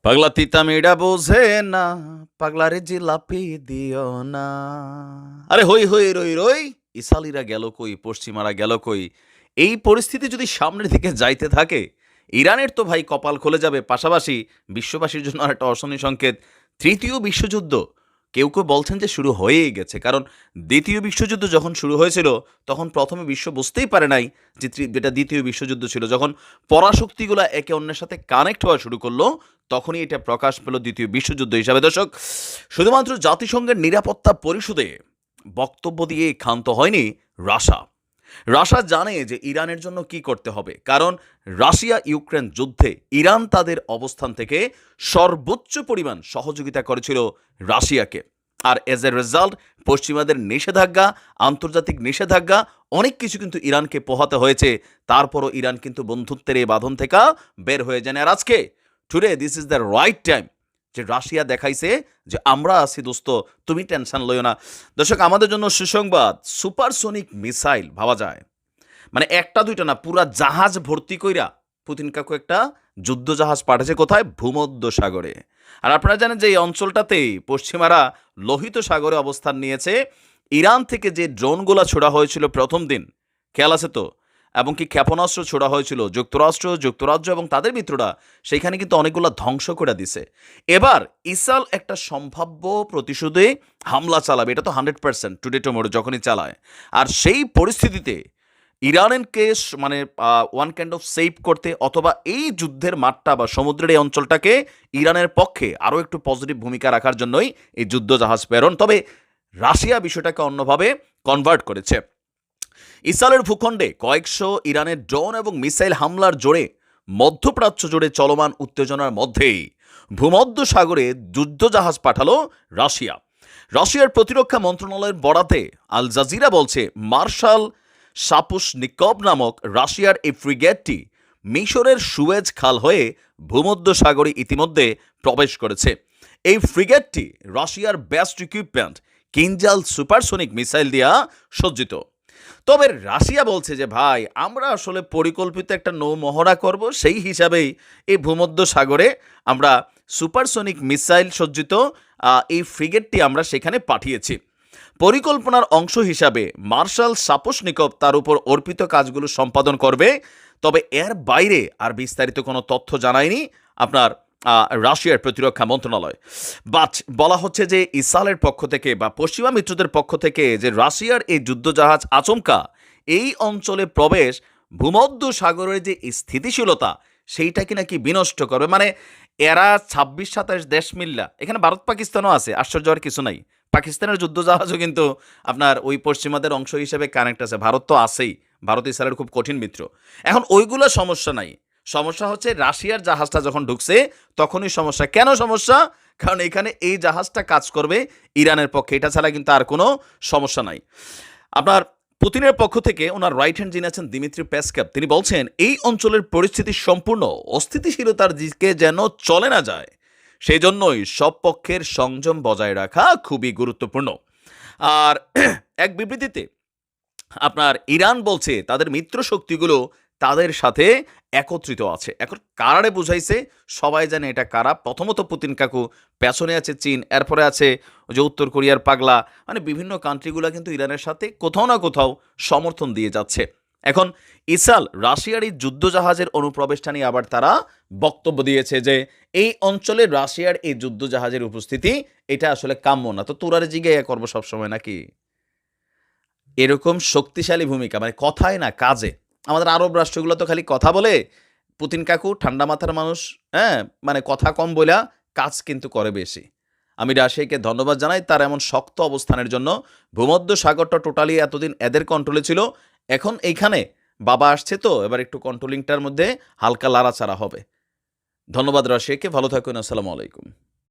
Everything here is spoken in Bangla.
পাগলা তিতা মেয়েরা বোঝে না, পাগলারে জিলাপি দিও না। আরে হই হই রই রই, ইসালিরা গেল কই, পশ্চিমারা গেল কই। এই পরিস্থিতি যদি সামনের দিকে যাইতে থাকে, ইরানের তো ভাই কপাল খুলে যাবে। পাশাপাশি বিশ্ববাসীর জন্য একটা অশনি সংকেত, তৃতীয় বিশ্বযুদ্ধ কেউ কেউ বলছেন যে শুরু হয়েই গেছে। কারণ দ্বিতীয় বিশ্বযুদ্ধ যখন শুরু হয়েছিল, তখন প্রথমে বিশ্ব বুঝতেই পারে নাই যে যেটা দ্বিতীয় বিশ্বযুদ্ধ ছিল। যখন পরাশক্তিগুলো একে অন্যের সাথে কানেক্ট হওয়া শুরু করলো, তখনই এটা প্রকাশ পেল দ্বিতীয় বিশ্বযুদ্ধ হিসাবে। দর্শক, শুধুমাত্র জাতিসংঘের নিরাপত্তা পরিষদে বক্তব্য দিয়ে ক্ষান্ত হয়নি রাশিয়া। রাশিয়া জানে যে ইরানের জন্য কি করতে হবে, কারণ রাশিয়া ইউক্রেন যুদ্ধে ইরান তাদের অবস্থান থেকে সর্বোচ্চ পরিমাণ সহযোগিতা করেছিল রাশিয়াকে। আর এজ এ রেজাল্ট পশ্চিমাদের নিষেধাজ্ঞা, আন্তর্জাতিক নিষেধাজ্ঞা, অনেক কিছু কিন্তু ইরানকে পোহাতে হয়েছে। তারপরও ইরান কিন্তু বন্ধুত্বের এই বাঁধন থেকে বের হয়ে যায়। আর আজকে today this is the right time যে রাশিয়া দেখাইছে যে আমরা আছি দোস্ত, তুমি টেনশন লইও না। দর্শক, আমাদের জন্য সুসংবাদ, সুপারসোনিক মিসাইল ভাবা যায়, মানে একটা দুইটা না, পুরা জাহাজ ভর্তি কইরা পুতিন কাকু একটা যুদ্ধ জাহাজ পাঠাচ্ছে কোথায়? ভূমধ্য সাগরে। আর আপনারা জানেন যে এই অঞ্চলটাতেই পশ্চিমারা লোহিত সাগরে অবস্থান নিয়েছে। ইরান থেকে যে ড্রোনগুলো ছোড়া হয়েছিল প্রথম দিন, খেয়াল আছে তো? এবং কি ক্ষেপণাস্ত্র ছোড়া হয়েছিল, যুক্তরাজ্য এবং তাদের মিত্ররা সেইখানে কিন্তু অনেকগুলো ধ্বংস করে দিছে। এবার ইসরায়েল একটা সম্ভাব্য প্রতিশোধে হামলা চালাবে, এটা তো 100% টুডে টুমোরো যখনই চালায়। আর সেই পরিস্থিতিতে ইরানকে মানে ওয়ান কাইন্ড অফ সেভ করতে, অথবা এই যুদ্ধের মাঠটা বা সমুদ্রের এই অঞ্চলটাকে ইরানের পক্ষে আরও একটু পজিটিভ ভূমিকা রাখার জন্যই এই যুদ্ধ জাহাজ প্রেরণ। তবে রাশিয়া বিষয়টাকে অন্যভাবে কনভার্ট করেছে। ইসরায়েলের ভূখণ্ডে কয়েকশো ইরানের ড্রোন এবং মিসাইল হামলার জোরে মধ্যপ্রাচ্য জুড়ে চলমান উত্তেজনার মধ্যেই ভূমধ্য সাগরে যুদ্ধজাহাজ পাঠালো রাশিয়া। রাশিয়ার প্রতিরক্ষা মন্ত্রণালয়ের বরাতে আল জাজিরা বলছে, মার্শাল সাপুশনিকভ নামক রাশিয়ার এই ফ্রিগেটটি মিশরের সুয়েজ খাল হয়ে ভূমধ্য সাগরে ইতিমধ্যে প্রবেশ করেছে। এই ফ্রিগেটটি রাশিয়ার best equipment Kinzhal supersonic missile দিয়া সজ্জিত। তবে রাশিয়া বলছে যে ভাই, আমরা আসলে পরিকল্পিত একটা নৌ মহড়া করব, সেই হিসাবেই এই ভূমধ্য সাগরে আমরা সুপারসোনিক মিসাইল সজ্জিত এই ফ্রিগেটটি আমরা সেখানে পাঠিয়েছি। পরিকল্পনার অংশ হিসাবে মার্শাল সাপোশনিকভ তার উপর অর্পিত কাজগুলো সম্পাদন করবে। তবে এর বাইরে আর বিস্তারিত কোনো তথ্য জানায়নি আপনার রাশিয়ার প্রতিরক্ষা মন্ত্রণালয়। বাট বলা হচ্ছে যে ইসরায়েলের পক্ষ থেকে বা পশ্চিমা মিত্রদের পক্ষ থেকে যে রাশিয়ার এই যুদ্ধজাহাজ আচমকা এই অঞ্চলে প্রবেশ ভূমধ্য সাগরের যে স্থিতিশীলতা, সেইটাকে নাকি বিনষ্ট করবে। মানে এরা 26-27 দেশ মিল্লা, এখানে ভারত পাকিস্তানও আছে, আশ্চর্য আর কিছু নাই। পাকিস্তানের যুদ্ধজাহাজও কিন্তু আপনার ওই পশ্চিমাদের অংশ হিসেবে কানেক্ট আছে। ভারত তো আছেই, ভারত ইসরায়েলের খুব কঠিন মিত্র। এখন ওইগুলো সমস্যা নাই, সমস্যা হচ্ছে রাশিয়ার জাহাজটা যখন ঢুকছে তখনই সমস্যা। কেন সমস্যা? কারণ এখানে এই জাহাজটা কাজ করবে ইরানের পক্ষে, এটা ছাড়া কিন্তু আর কোনো সমস্যা নাই। আপনার পুতিনের পক্ষ থেকে ওনার রাইট হ্যান্ড যিনি আছেন দিমিত্রি পেসকেভ, তিনি বলছেন এই অঞ্চলের পরিস্থিতি সম্পূর্ণ অস্থিতিশীলতার দিকে যেন চলে না যায়, সেই জন্যই সব পক্ষের সংযম বজায় রাখা খুবই গুরুত্বপূর্ণ। আর এক বিবৃতিতে আপনার ইরান বলছে তাদের মিত্র শক্তিগুলো তাদের সাথে একত্রিত আছে। এখন কারারে বুঝাইছে, সবাই জানে এটা কারা। প্রথমত পুতিন কাকু, পেছনে আছে চীন, এরপরে আছে যে উত্তর কোরিয়ার পাগলা, মানে বিভিন্ন কান্ট্রিগুলো কিন্তু ইরানের সাথে কোথাও না কোথাও সমর্থন দিয়ে যাচ্ছে। এখন ইসরায়েল রাশিয়ার এই যুদ্ধজাহাজের অনুপ্রবেশটা নিয়ে আবার তারা বক্তব্য দিয়েছে যে এই অঞ্চলে রাশিয়ার এই যুদ্ধজাহাজের উপস্থিতি এটা আসলে কাম্য না। তো তোরারে জিজ্ঞাসা করবো সবসময় নাকি? এরকম শক্তিশালী ভূমিকা, মানে কথায় না কাজে। আমাদের আরব রাষ্ট্রগুলো তো খালি কথা বলে, পুতিন কাকু ঠান্ডা মাথার মানুষ, হ্যাঁ, মানে কথা কম বলা, কাজ কিন্তু করে বেশি। আমি রাশিয়াকে ধন্যবাদ জানাই তার এমন শক্ত অবস্থানের জন্য। ভূমধ্য সাগরটা টোটালি এতদিন এদের কন্ট্রোলে ছিল, এখন এইখানে বাবা আসছে তো এবার একটু কন্ট্রোলিংটার মধ্যে হালকা লাড়াচাড়া হবে। ধন্যবাদ রাশিয়াকে, ভালো থাকুন, আসসালামু আলাইকুম।